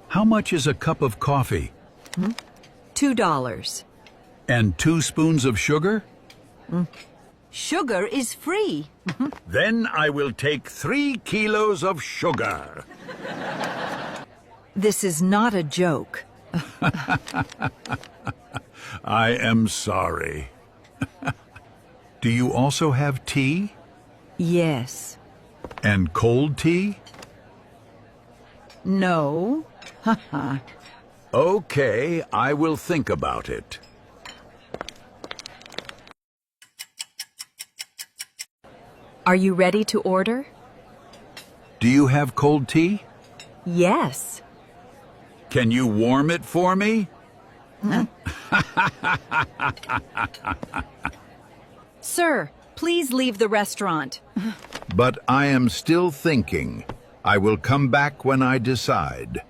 How much is a cup of coffee? $2. And 2 spoons of sugar? Sugar is free. Then I will take 3 kilos of sugar. This is not a joke. I am sorry. Do you also have tea? Yes. And cold tea? No. Okay, I will think about it. Are you ready to order? Do you have cold tea? Yes. Can you warm it for me? Sir, please leave the restaurant. But I am still thinking. I will come back when I decide.